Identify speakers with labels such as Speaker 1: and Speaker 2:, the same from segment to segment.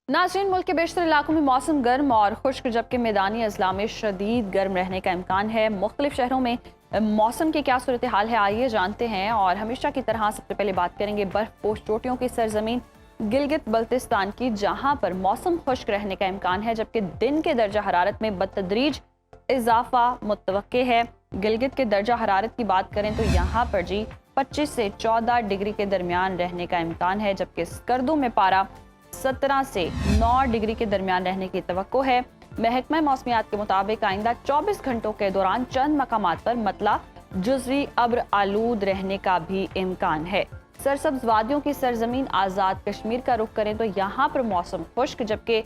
Speaker 1: नाज़रीन, मुल्क के बेशतर इलाकों में मौसम गर्म और खुश्क, जबकि मैदानी अजला में शदीद गर्म रहने का इम्कान है। मुख्तलिफ शहरों में मौसम की क्या सूरत हाल है, आइए जानते हैं। और हमेशा की तरह सबसे पहले बात करेंगे बर्फपोश चोटियों की सरजमीन गिलगित बल्तिस्तान की, जहां पर मौसम खुश्क रहने का इम्कान है, जबकि दिन के दर्जा हरारत में बतदरीज इजाफा मुतवक्के है। गिलगित के दर्जा हरारत की बात करें तो यहाँ पर जी 25 से 14 डिग्री के दरमियान रहने का इम्कान है, जबकि स्कर्दू में पारा 17 से 9 डिग्री के दरमियान रहने की तवक्को है। महकमा मौसमियात के मुताबिक आइंदा 24 घंटों के दौरान चंद मकामात पर मतला जुज़वी अब्र आलूद रहने का भी इम्कान है। सरसब्ज वादियों की सरजमीन आज़ाद कश्मीर का रुख करें तो यहाँ पर मौसम खुश्क, जबकि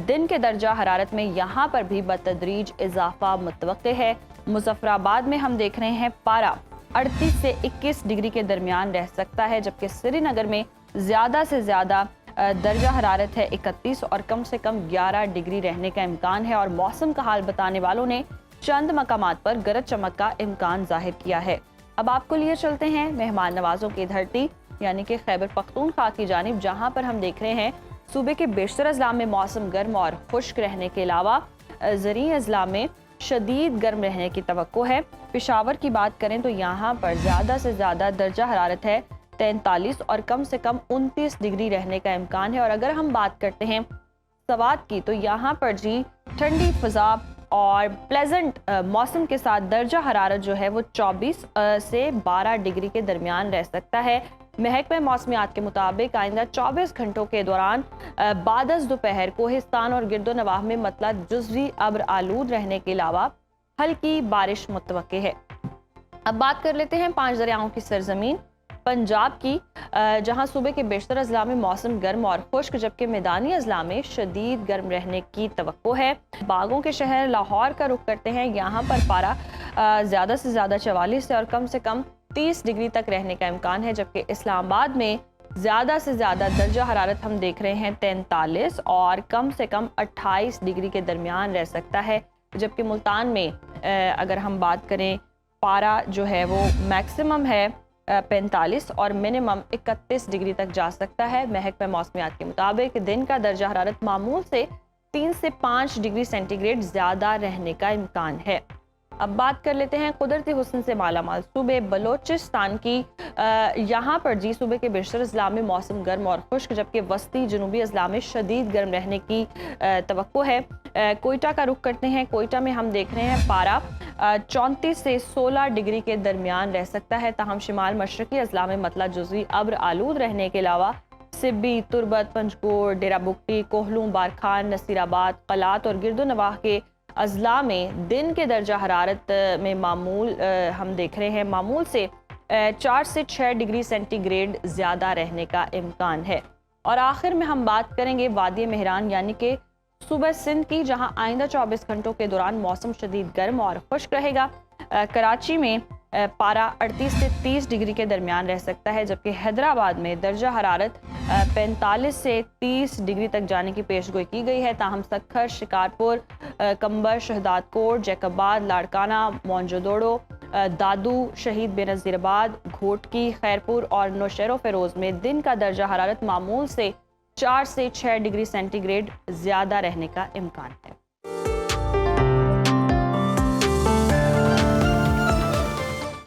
Speaker 1: दिन के दर्जा हरारत में यहाँ पर भी बतदरीज इजाफा मुतवक्के है। मुजफ्फराबाद में हम देख रहे हैं पारा 38 से 21 डिग्री के दरमियान रह सकता है, जबकि श्रीनगर में ज़्यादा से ज़्यादा दर्जा हरारत है 31 और कम से कम 11 डिग्री रहने का इम्कान है। और मौसम का हाल बताने वालों ने चंद मकामात पर गरज चमक का इम्कान जाहिर किया है। अब आपको लिए चलते हैं मेहमान नवाजों की धरती यानी कि खैबर पख्तूनख्वा की जानिब, जहां पर हम देख रहे हैं सूबे के बेशतर अजला में मौसम गर्म और खुश्क रहने के अलावा ज़री अजला में शदीद गर्म रहने की तवक्को है। पेशावर की बात करें तो यहाँ पर ज़्यादा से ज़्यादा दर्जा हरारत है 43 और कम से कम 29 डिग्री रहने का इम्कान है। और अगर हम बात करते हैं सवात की तो यहाँ पर जी ठंडी फिजा और प्लेजेंट मौसम के साथ दर्जा हरारत जो है वो 24 से 12 डिग्री के दरमियान रह सकता है। महकमा मौसमियात के मुताबिक आइंदा 24 घंटों के दौरान बादस दोपहर कोहिस्तान और गिरदो नवाह में मतला जुज़वी अब्र आलूद रहने के अलावा हल्की बारिश मुतवक्के है। अब बात कर लेते हैं 5 दरियाओं की सरजमीन पंजाब की, जहां सूबे के बेशतर अजला में मौसम गर्म और खुश्क, जबकि मैदानी अजला में शदीद गर्म रहने की तवक्को है। बागों के शहर लाहौर का रुख करते हैं, यहाँ पर पारा ज़्यादा से ज़्यादा 44 और कम से कम 30 डिग्री तक रहने का इम्कान है, जबकि इस्लामाबाद में ज़्यादा से ज़्यादा दर्जा हरारत हम देख रहे हैं 43 और कम से कम 28 डिग्री के दरमियान रह सकता है। जबकि मुल्तान में अगर हम बात करें पारा जो है वो मैक्सिमम है 45 और मिनिमम 31 डिग्री तक जा सकता है। महकमा मौसमियात के मुताबिक दिन का दर्जा हरारत मामूल से 3 से 5 डिग्री सेंटीग्रेड ज़्यादा रहने का इम्कान है। अब बात कर लेते हैं कुदरती हुस्न से मालामाल सूबे बलोचिस्तान की, यहाँ पर जी सूबे के बेशतर अजला में मौसम गर्म और खुश्क, जबकि वस्ती जनूबी अजला में शदीद गर्म रहने की तवक्को है। कोयटा का रुख करते हैं, कोयटा में हम देख रहे हैं पारा 34 से 16 डिग्री के दरमियान रह सकता है। ताहम शिमाल मशरकी अजला में मतला जुज़वी अब्र आलूद रहने के अलावा सिब्बी, तुरबत, पंजकोर, डेरा बुगटी, कोहलूं, बारखान, नसीराबाद, कलात और गिरदो नवाह के अजला में दिन के दर्जा हरारत में मामूल हम देख रहे हैं मामूल से 4 से 6 डिग्री सेंटीग्रेड ज़्यादा रहने का इम्कान है। और आखिर में हम बात करेंगे वादी मेहरान यानी कि सूबा सिंध की, जहां आइंदा 24 घंटों के दौरान मौसम शदीद गर्म और खुश्क रहेगा। कराची में पारा 38 से 30 डिग्री के दरमियान रह सकता है, जबकि हैदराबाद में दर्जा हरारत 45 से 30 डिग्री तक जाने की पेशगोई की गई है। ताहम सखर, शिकारपुर, कंबर, शहदादकोट, जैकबाद, लाड़काना, मोंजोदड़ो, दादू, शहीद बेनज़ीराबाद, घोटकी, खैरपुर और नौशेरो फेरोज में दिन का दर्जा हरारत मामूल से 4 से 6 डिग्री सेंटीग्रेड ज़्यादा रहने का इम्कान है।